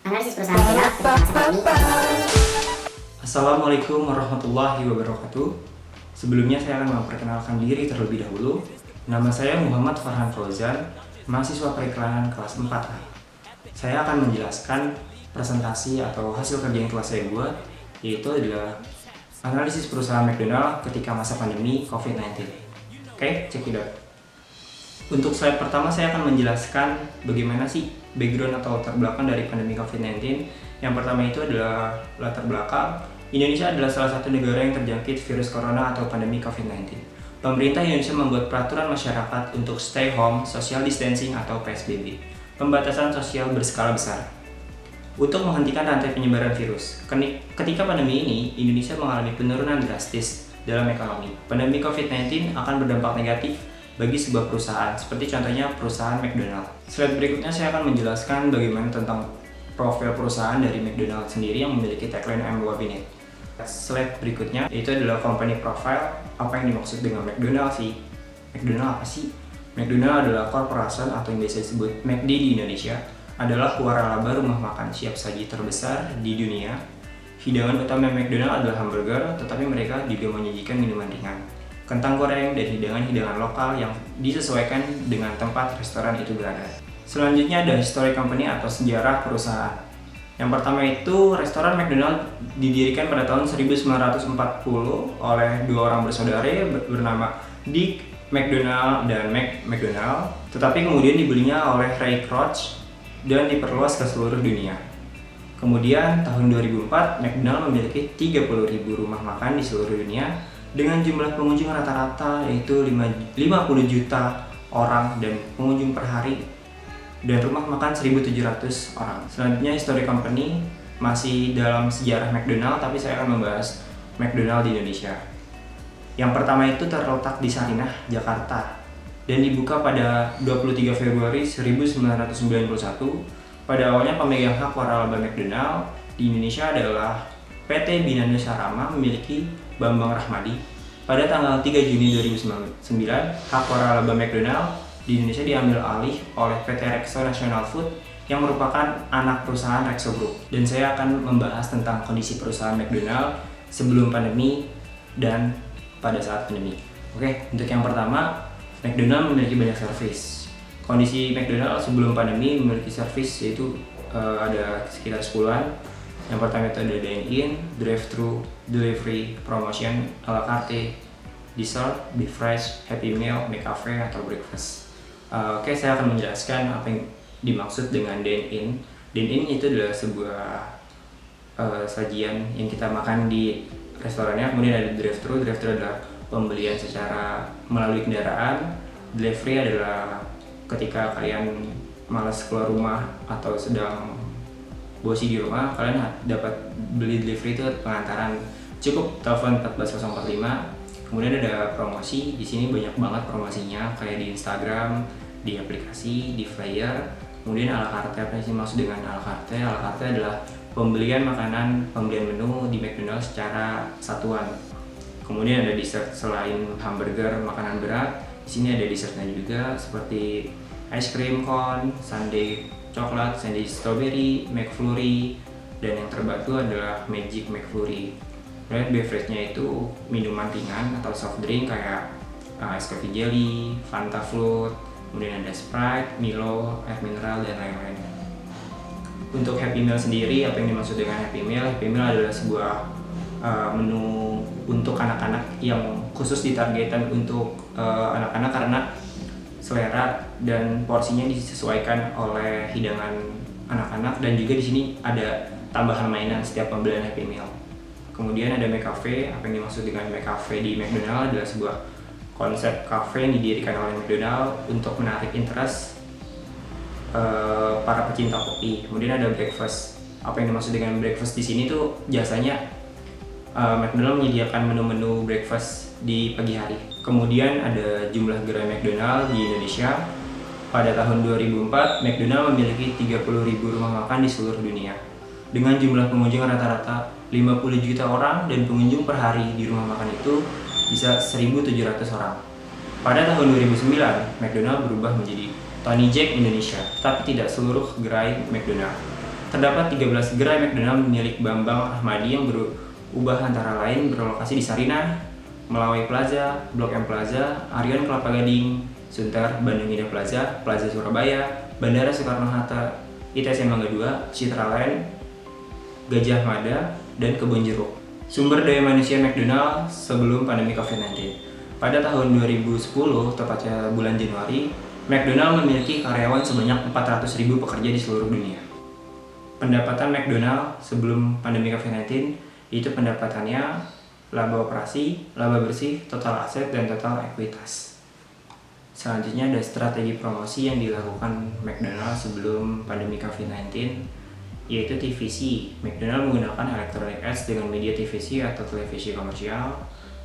Analisis perusahaan McDonald ketika masa pandemi. Assalamualaikum warahmatullahi wabarakatuh. Sebelumnya saya akan memperkenalkan diri terlebih dahulu. Nama saya Muhammad Farhan Fauzan, mahasiswa periklanan kelas 4A. Saya akan menjelaskan presentasi atau hasil kerja yang telah saya buat, yaitu adalah analisis perusahaan McDonald ketika masa pandemi COVID-19. Oke, check it out. Untuk slide pertama saya akan menjelaskan bagaimana sih background atau latar belakang dari pandemi COVID-19. Yang pertama itu adalah latar belakang. Indonesia adalah salah satu negara yang terjangkit virus corona atau pandemi COVID-19. Pemerintah Indonesia membuat peraturan masyarakat untuk stay home, social distancing atau PSBB, pembatasan sosial berskala besar, untuk menghentikan rantai penyebaran virus. Ketika pandemi ini, Indonesia mengalami penurunan drastis dalam ekonomi. Pandemi COVID-19 akan berdampak negatif bagi sebuah perusahaan, seperti contohnya perusahaan McDonald. Slide berikutnya saya akan menjelaskan bagaimana tentang profil perusahaan dari McDonald sendiri yang memiliki tagline I'm loving it. Slide berikutnya itu adalah company profile. Apa yang dimaksud dengan McDonald sih? McDonald apa sih? McDonald adalah corporation atau yang biasa disebut McD di Indonesia, adalah waralaba rumah makan siap saji terbesar di dunia. Hidangan utama McDonald adalah hamburger, tetapi mereka juga menyajikan minuman ringan, kentang goreng, dan hidangan-hidangan lokal yang disesuaikan dengan tempat restoran itu berada. Selanjutnya ada history company atau sejarah perusahaan. Yang pertama itu restoran McDonald didirikan pada tahun 1940 oleh dua orang bersaudara bernama Dick McDonald dan Mac McDonald, tetapi kemudian dibelinya oleh Ray Kroc dan diperluas ke seluruh dunia. Kemudian tahun 2004 McDonald memiliki 30.000 rumah makan di seluruh dunia dengan jumlah pengunjung rata-rata yaitu 50 juta orang dan pengunjung per hari, dan rumah makan 1.700 orang. Selanjutnya history company, masih dalam sejarah McDonald, tapi saya akan membahas McDonald di Indonesia. Yang pertama itu terletak di Sarinah, Jakarta, dan dibuka pada 23 Februari 1991. Pada awalnya pemegang hak waralaba McDonald di Indonesia adalah PT Bina Nusa Rama memiliki Bambang Rahmadi. Pada tanggal 3 Juni 2009, hak waralaba McDonald di Indonesia diambil alih oleh PT Rexo National Food yang merupakan anak perusahaan Rexo Group. Dan saya akan membahas tentang kondisi perusahaan McDonald sebelum pandemi dan pada saat pandemi. Oke, untuk yang pertama, McDonald memiliki banyak servis. Kondisi McDonald sebelum pandemi memiliki servis yaitu ada sekitar 10-an. Yang pertama itu ada dine-in, drive-thru, delivery, promotion, a la carte, dessert, be fresh, happy meal, McCafe, atau breakfast. Oke, saya akan menjelaskan apa yang dimaksud dengan dine-in. Dine-in itu adalah sebuah sajian yang kita makan di restorannya. Kemudian ada drive-thru. Drive-thru adalah pembelian secara melalui kendaraan. Delivery adalah ketika kalian malas keluar rumah atau sedang bosi di rumah, kalian dapat beli delivery itu pengantaran. Cukup telepon 14045. Kemudian ada promosi. Di sini banyak banget promosinya, kayak di Instagram, di aplikasi, di flyer. Kemudian a la carte. Apa sih maksud dengan a la carte? A la carte adalah pembelian makanan, pembelian menu di McDonald secara satuan. Kemudian ada dessert. Selain hamburger, makanan berat, di sini ada dessertnya juga seperti ice cream cone, sundae coklat, sundae strawberry, McFlurry, dan yang terbaru adalah Magic McFlurry. Dan beverage-nya itu minuman ringan atau soft drink kayak ice coffee jelly, Fanta float, kemudian ada Sprite, Milo, air mineral, dan lain-lain. Untuk Happy Meal sendiri, apa yang dimaksud dengan Happy Meal? Happy Meal adalah sebuah menu untuk anak-anak yang khusus ditargetkan untuk anak-anak karena selera dan porsinya disesuaikan oleh hidangan anak-anak, dan juga di sini ada tambahan mainan setiap pembelian Happy Meal. Kemudian ada McCafe. Apa yang dimaksud dengan McCafe di McDonald adalah sebuah konsep cafe yang didirikan oleh McDonald untuk menarik interest para pecinta kopi. Kemudian ada breakfast. Apa yang dimaksud dengan breakfast di sini tuh jasanya McDonald menyediakan menu-menu breakfast di pagi hari. Kemudian ada jumlah gerai McDonald di Indonesia. Pada tahun 2004, McDonald memiliki 30.000 rumah makan di seluruh dunia, dengan jumlah pengunjung rata-rata 50 juta orang, dan pengunjung per hari di rumah makan itu bisa 1.700 orang. Pada tahun 2009, McDonald berubah menjadi Tony Jack Indonesia, tapi tidak seluruh gerai McDonald. Terdapat 13 gerai McDonald milik Bambang Rahmadi yang berubah antara lain berlokasi di Sarinah, Melawai Plaza, Blok M Plaza, Arion Kelapa Gading, Sunter, Bandung Indah Plaza, Plaza Surabaya, Bandara Soekarno-Hatta, ITC Mangga 2, Citraland, Gajah Mada, dan Kebon Jeruk. Sumber daya manusia McDonald sebelum pandemi COVID-19. Pada tahun 2010, tepatnya bulan Januari, McDonald memiliki karyawan sebanyak 400.000 pekerja di seluruh dunia. Pendapatan McDonald sebelum pandemi COVID-19 itu pendapatannya laba operasi, laba bersih, total aset, dan total ekuitas. Selanjutnya ada strategi promosi yang dilakukan McDonald sebelum pandemi COVID-19, yaitu TVC. McDonald menggunakan electronic ads dengan media TVC atau televisi komersial.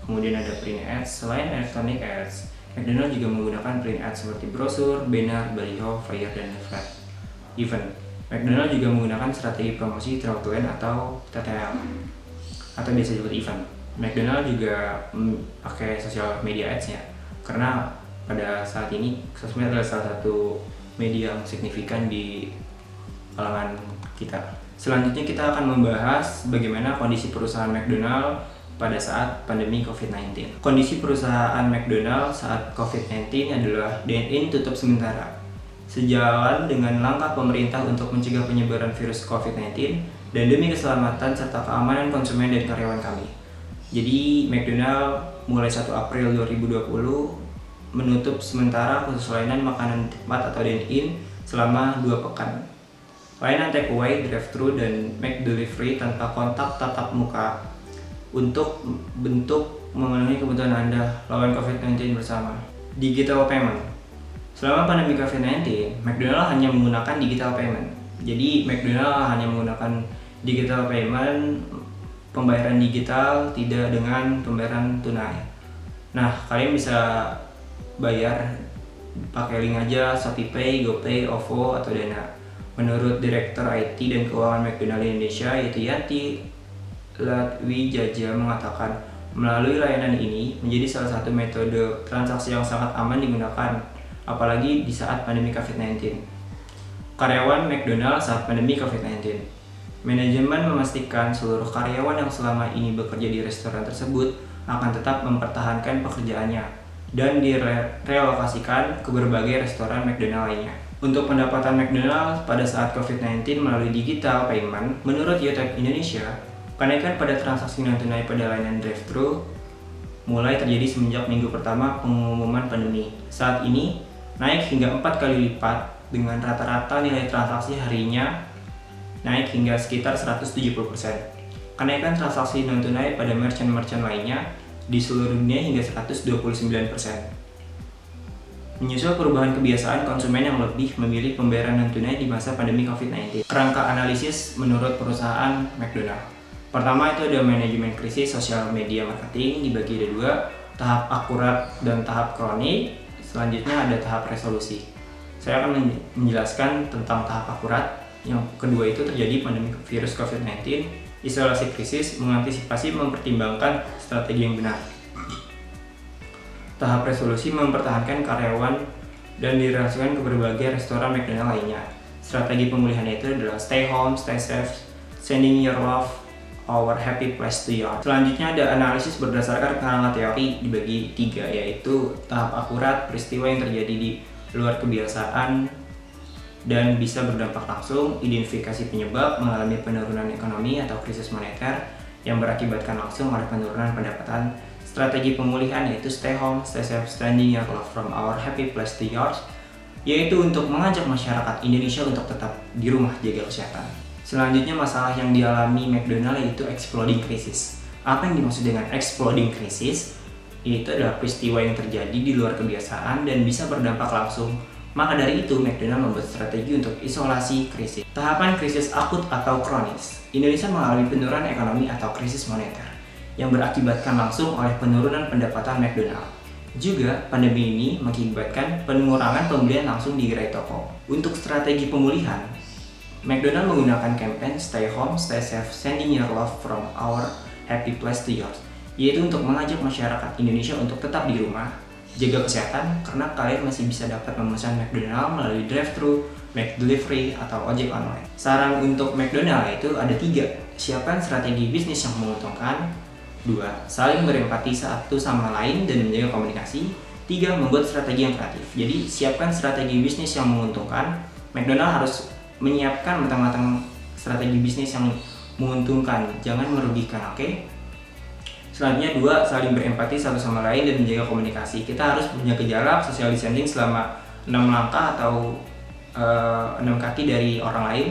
Kemudian ada print ads. Selain electronic ads, McDonald juga menggunakan print ads seperti brosur, banner, baliho, flyer, dan flat event. McDonald juga menggunakan strategi promosi through to end atau TTL atau biasa disebut event. McDonald juga pakai social media ads ya, karena pada saat ini sosmed adalah salah satu media yang signifikan di kalangan kita. Selanjutnya kita akan membahas bagaimana kondisi perusahaan McDonald pada saat pandemi COVID-19. Kondisi perusahaan McDonald saat COVID-19 adalah dine-in tutup sementara. Sejalan dengan langkah pemerintah untuk mencegah penyebaran virus COVID-19 dan demi keselamatan serta keamanan konsumen dan karyawan kami. Jadi McDonald mulai 1 April 2020 menutup sementara khusus layanan makanan tempat atau dine-in selama 2 pekan. Layanan take away, drive-thru, dan McDelivery tanpa kontak tatap muka untuk bentuk memenuhi kebutuhan Anda lawan COVID-19 bersama. Digital payment. Selama pandemi COVID-19, McDonald hanya menggunakan digital payment. Jadi McDonald hanya menggunakan digital payment, pembayaran digital, tidak dengan pembayaran tunai. Nah, kalian bisa bayar pakai link aja ShopeePay, GoPay, OVO, atau Dana. Menurut Direktur IT dan Keuangan McDonald Indonesia, yaitu Yanti Latwijaja, mengatakan melalui layanan ini menjadi salah satu metode transaksi yang sangat aman digunakan, apalagi di saat pandemi COVID-19. Karyawan McDonald saat pandemi COVID-19. Manajemen memastikan seluruh karyawan yang selama ini bekerja di restoran tersebut akan tetap mempertahankan pekerjaannya dan direlokasikan ke berbagai restoran McDonald lainnya. Untuk pendapatan McDonald pada saat COVID-19 melalui digital payment, menurut Youtube Indonesia, kenaikan pada transaksi non-tunai pada layanan drive-thru mulai terjadi semenjak minggu pertama pengumuman pandemi. Saat ini, naik hingga 4 kali lipat dengan rata-rata nilai transaksi harinya naik hingga sekitar 170%. Kenaikan transaksi non-tunai pada merchant-merchant lainnya di seluruh dunia hingga 129%. Menyusul perubahan kebiasaan konsumen yang lebih memilih pembayaran non-tunai di masa pandemi COVID-19. Kerangka analisis menurut perusahaan McDonald. Pertama itu ada manajemen krisis sosial media marketing, dibagi ada 2, tahap akurat dan tahap kronik. Selanjutnya ada tahap resolusi. Saya akan menjelaskan tentang tahap akurat. Yang kedua itu terjadi pandemi virus COVID-19, isolasi krisis, mengantisipasi, mempertimbangkan strategi yang benar. Tahap resolusi mempertahankan karyawan dan direlokasikan ke berbagai restoran McDonald lainnya. Strategi pemulihannya itu adalah stay home, stay safe, sending your love, our happy place to you. Selanjutnya ada analisis berdasarkan kerangka teori dibagi 3, yaitu tahap akurat, peristiwa yang terjadi di luar kebiasaan dan bisa berdampak langsung, identifikasi penyebab, mengalami penurunan ekonomi atau krisis moneter yang berakibatkan langsung oleh penurunan pendapatan. Strategi pemulihan yaitu stay home, stay safe, standing your love from our happy place to yours, yaitu untuk mengajak masyarakat Indonesia untuk tetap di rumah jaga kesehatan. Selanjutnya masalah yang dialami McDonald yaitu exploding crisis. Apa yang dimaksud dengan exploding crisis? Itu adalah peristiwa yang terjadi di luar kebiasaan dan bisa berdampak langsung. Maka dari itu McDonald membuat strategi untuk isolasi krisis. Tahapan krisis akut atau kronis. Indonesia mengalami penurunan ekonomi atau krisis moneter yang berakibatkan langsung oleh penurunan pendapatan McDonald. Juga pandemi ini mengakibatkan pengurangan pembelian langsung di gerai toko. Untuk strategi pemulihan, McDonald menggunakan campaign Stay Home, Stay Safe, Sending Your Love from Our Happy Place to Yours, yaitu untuk mengajak masyarakat Indonesia untuk tetap di rumah, jaga kesehatan, karena kalian masih bisa dapat memesan McDonald melalui drive-thru, McDelivery, atau ojek online. Saran untuk McDonald itu ada 3. Siapkan strategi bisnis yang menguntungkan. 2. Saling berempati satu sama lain dan menjaga komunikasi. 3. Membuat strategi yang kreatif. Jadi siapkan strategi bisnis yang menguntungkan. McDonald harus menyiapkan matang-matang strategi bisnis yang menguntungkan, jangan merugikan, oke? Selanjutnya 2. Saling berempati satu sama lain dan menjaga komunikasi. Kita harus menjaga jarak, social distancing selama 6 langkah atau 6 kaki dari orang lain.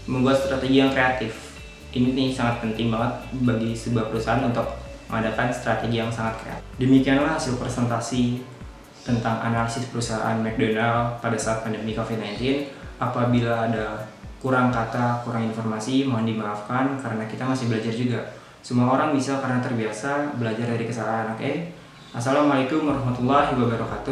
Membuat strategi yang kreatif. Ini nih sangat penting banget bagi sebuah perusahaan untuk mengadakan strategi yang sangat kreatif. Demikianlah hasil presentasi tentang analisis perusahaan McDonald pada saat pandemi COVID-19. Apabila ada kurang kata, kurang informasi, mohon dimaafkan karena kita masih belajar juga. Semua orang bisa karena terbiasa belajar dari kesalahan, oke? Assalamualaikum warahmatullahi wabarakatuh.